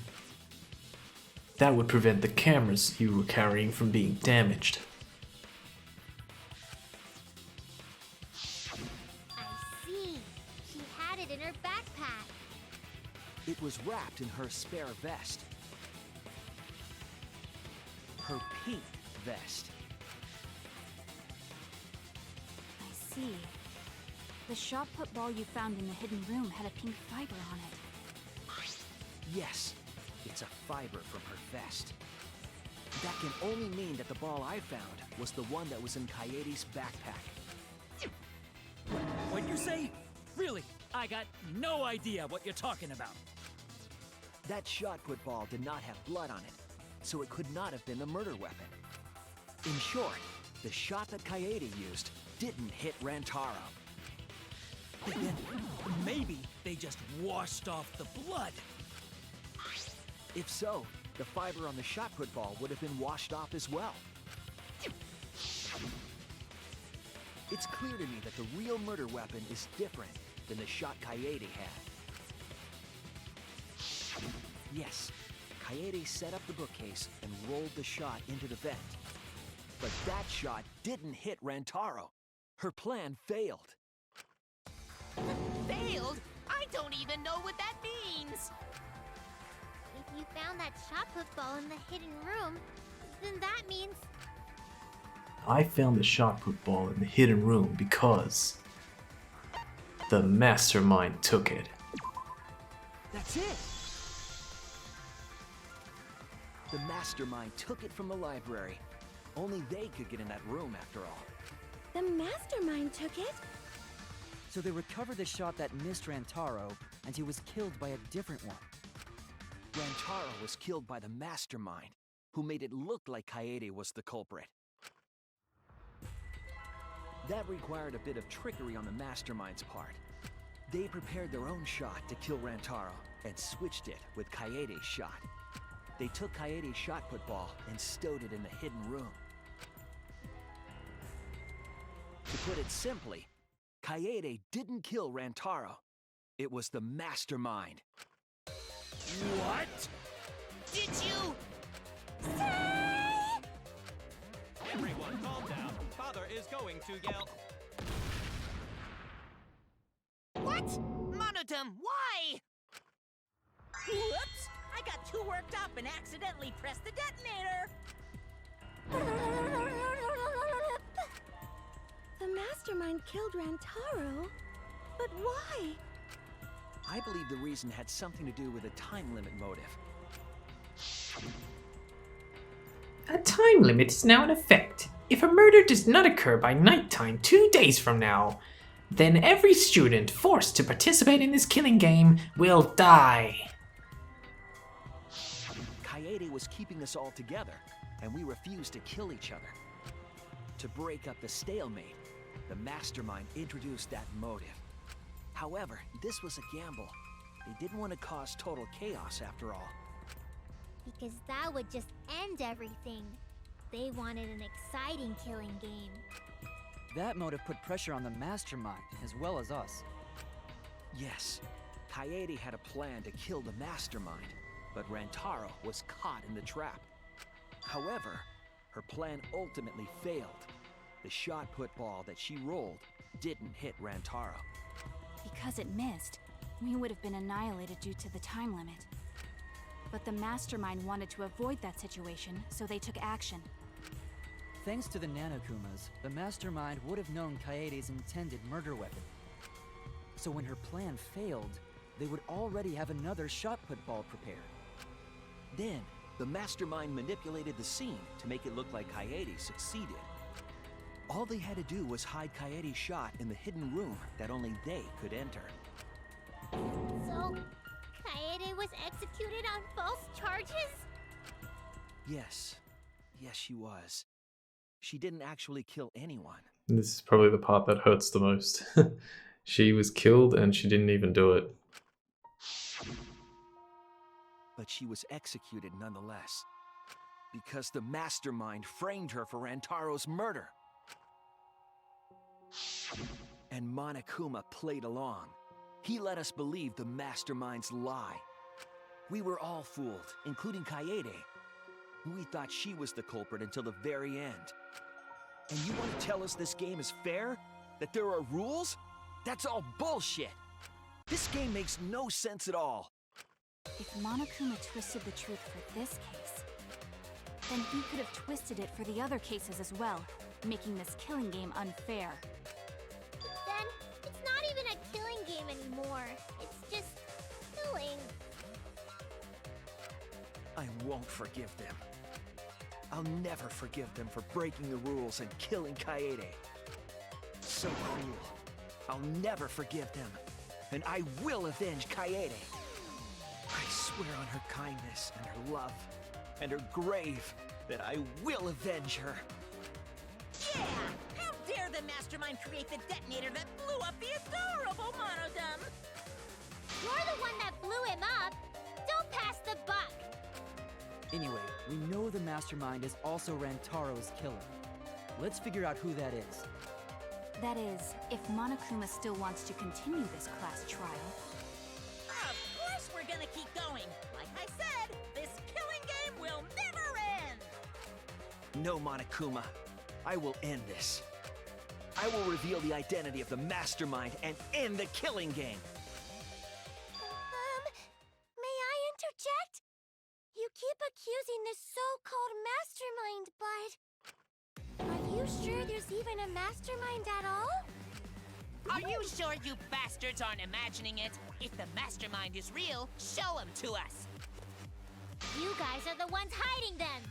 That would prevent the cameras you were carrying from being damaged. it in her backpack. It was wrapped in her spare vest. Her pink vest. I see. The shot put ball you found in the hidden room had a pink fiber on it. Yes, it's a fiber from her vest. That can only mean that the ball I found was the one that was in Kaede's backpack. What'd you say? Really? I got no idea what you're talking about. That shot put ball did not have blood on it, so it could not have been the murder weapon. In short, the shot that Kaede used didn't hit Rantaro. Then maybe they just washed off the blood. If so, the fiber on the shot put ball would have been washed off as well. It's clear to me that the real murder weapon is different than the shot Kaede had. Yes, Kaede set up the bookcase and rolled the shot into the vent. But that shot didn't hit Rantaro. Her plan failed. Failed? I don't even know what that means. If you found that shot put ball in the hidden room, then that means... I found the shot put ball in the hidden room because the mastermind took it. That's it! The mastermind took it from the library. Only they could get in that room after all. The mastermind took it? So they recovered the shot that missed Rantaro, and he was killed by a different one. Rantaro was killed by the mastermind, who made it look like Kaede was the culprit. That required a bit of trickery on the mastermind's part. They prepared their own shot to kill Rantaro, and switched it with Kaede's shot. They took Kaede's shot put ball and stowed it in the hidden room. To put it simply, Kaede didn't kill Rantaro. It was the mastermind. What? Did you? Everyone calm down. Father is going to yell. What? Monodum, why? Whoops! I got too worked up and accidentally pressed the detonator. The mastermind killed Rantaro? But why? I believe the reason had something to do with a time limit motive. A time limit is now in effect. If a murder does not occur by nighttime 2 days from now, then every student forced to participate in this killing game will die. Kaede was keeping us all together, and we refused to kill each other. To break up the stalemate, the mastermind introduced that motive. However, this was a gamble. They didn't want to cause total chaos after all. Because that would just end everything. They wanted an exciting killing game. That motive put pressure on the mastermind, as well as us. Yes, Kaede had a plan to kill the mastermind, but Rantaro was caught in the trap. However, her plan ultimately failed. The shot put ball that she rolled didn't hit Rantaro. Because it missed, we would have been annihilated due to the time limit. But the mastermind wanted to avoid that situation, so they took action. Thanks to the Nanokumas, the mastermind would have known Kaede's intended murder weapon. So when her plan failed, they would already have another shot put ball prepared. Then, the mastermind manipulated the scene to make it look like Kaede succeeded. All they had to do was hide Kaede's shot in the hidden room that only they could enter. So, Kaede was executed on false charges? Yes. Yes, she was. She didn't actually kill anyone. And this is probably the part that hurts the most. She was killed and she didn't even do it. But she was executed nonetheless. Because the mastermind framed her for Rantaro's murder. And Monokuma played along. He let us believe the mastermind's lie. We were all fooled, including Kaede. We thought she was the culprit until the very end. And you want to tell us this game is fair? That there are rules? That's all bullshit! This game makes no sense at all. If Monokuma twisted the truth for this case, then he could have twisted it for the other cases as well, making this killing game unfair. Then, it's not even a killing game anymore. It's just killing. I won't forgive them. I'll never forgive them for breaking the rules and killing Kaede. So cruel. I'll never forgive them. And I will avenge Kaede. I swear on her kindness and her love and her grave that I will avenge her. Yeah! How dare the mastermind create the detonator that blew up the adorable Monodum? You're the one that blew him up. Don't pass the buck. Anyway, we know the mastermind is also Rantaro's killer. Let's figure out who that is. That is, if Monokuma still wants to continue this class trial. Of course we're gonna keep going. Like I said, this killing game will never end. No, Monokuma. I will end this. I will reveal the identity of the mastermind and end the killing game. May I interject? You keep accusing this so-called mastermind, but... Are you sure there's even a mastermind at all? Are you sure you bastards aren't imagining it? If the mastermind is real, show him to us. You guys are the ones hiding them.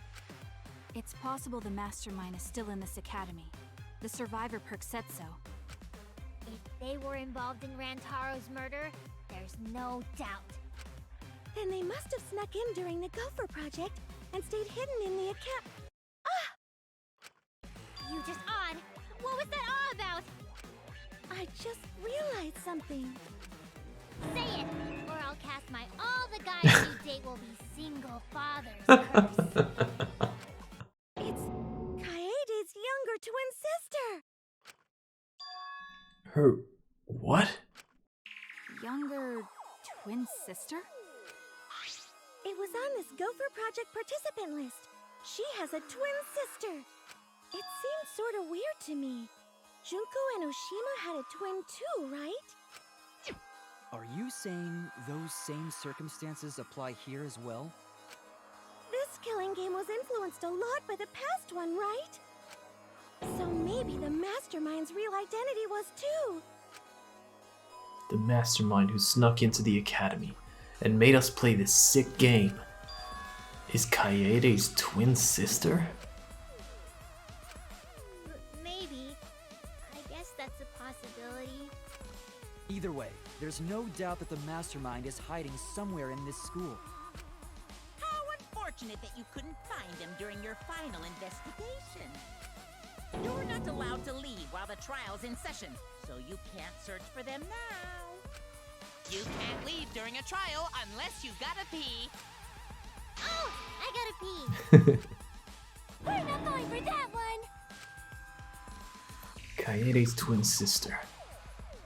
It's possible the mastermind is still in this academy. The survivor perk said so. If they were involved in Rantaro's murder, there's no doubt. Then they must have snuck in during the Gopher Project and stayed hidden in the academy. You just odd. What was that all about? I just realized something. Say it, or I'll cast my all the guys you date will be single fathers curse. It's Kaede's younger twin sister. Her what? Younger twin sister? It was on this Gopher Project participant list. She has a twin sister. It seems sort of weird to me. Junko and Oshima had a twin too, right? Are you saying those same circumstances apply here as well? This killing game was influenced a lot by the past one, right? So maybe the mastermind's real identity was too. The mastermind who snuck into the academy and made us play this sick game is Kaede's twin sister? Maybe. I guess that's a possibility. Either way, there's no doubt that the mastermind is hiding somewhere in this school. How unfortunate that you couldn't find him during your final investigation. You're not allowed to leave while the trial's in session, so you can't search for them now. You can't leave during a trial unless you gotta pee. Oh, I gotta pee. We're not going for that one. Kaede's twin sister.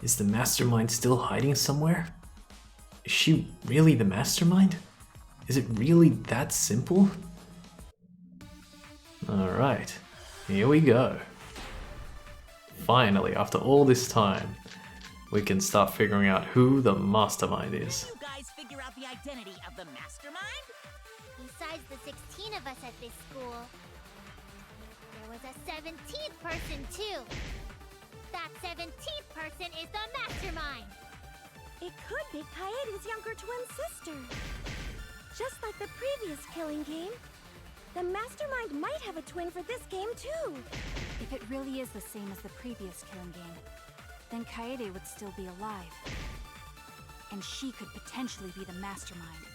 Is the mastermind still hiding somewhere? Is she really the mastermind? Is it really that simple? Alright, here we go. Finally, after all this time, we can start figuring out who the mastermind is. You guys figure out the identity of the mastermind? Besides the 16 of us at this school, there was a 17th person too. That 17th person is the mastermind. It could be Kaede's younger twin sister. Just like the previous killing game, the mastermind might have a twin for this game too. If it really is the same as the previous killing game, then Kaede would still be alive. And she could potentially be the mastermind.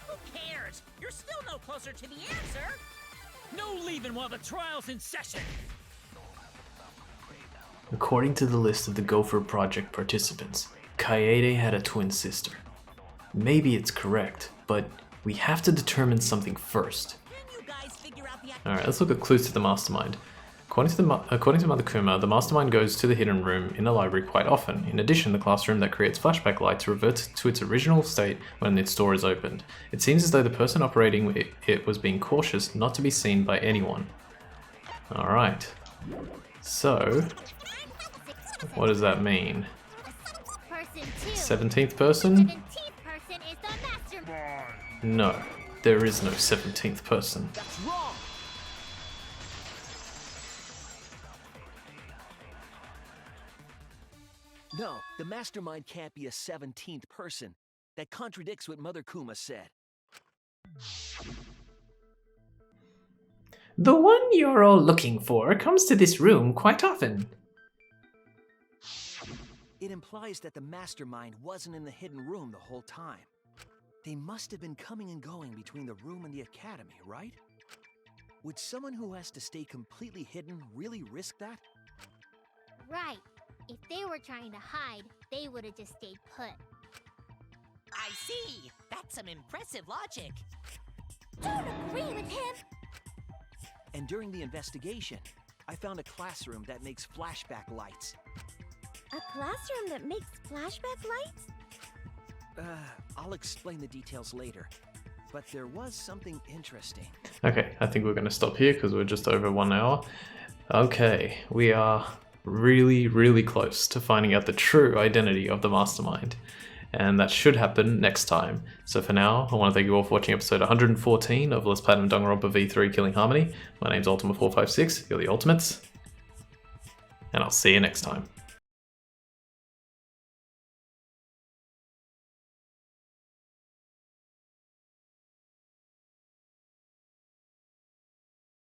Who cares? You're still no closer to the answer. No leaving while the trial's in session. According to the list of the Gopher Project participants, Kaede had a twin sister. Maybe it's correct, but we have to determine something first. Can you guys figure out the Alright, let's look at clues to the mastermind. According to Monokuma, the mastermind goes to the hidden room in the library quite often. In addition, the classroom that creates flashback lights reverts to its original state when its door is opened. It seems as though the person operating it was being cautious not to be seen by anyone. Alright. So, what does that mean? Person 17th person? 17th person is the mastermind. No, there is no 17th person. That's wrong! No, the mastermind can't be a 17th person. That contradicts what Mother Kuma said. The one you're all looking for comes to this room quite often. It implies that the mastermind wasn't in the hidden room the whole time. They must have been coming and going between the room and the academy, right? Would someone who has to stay completely hidden really risk that? Right. If they were trying to hide, they would have just stayed put. I see. That's some impressive logic. Don't agree with him. And during the investigation, I found a classroom that makes flashback lights. A classroom that makes flashback lights? I'll explain the details later. But there was something interesting. Okay, I think we're going to stop here because we're just over 1 hour. Okay, we are really, really close to finding out the true identity of the mastermind. And that should happen next time. So for now, I want to thank you all for watching episode 114 of Let's Platinum Danganronpa V3 Killing Harmony. My name's Ultima456, you're the Ultimates. And I'll see you next time.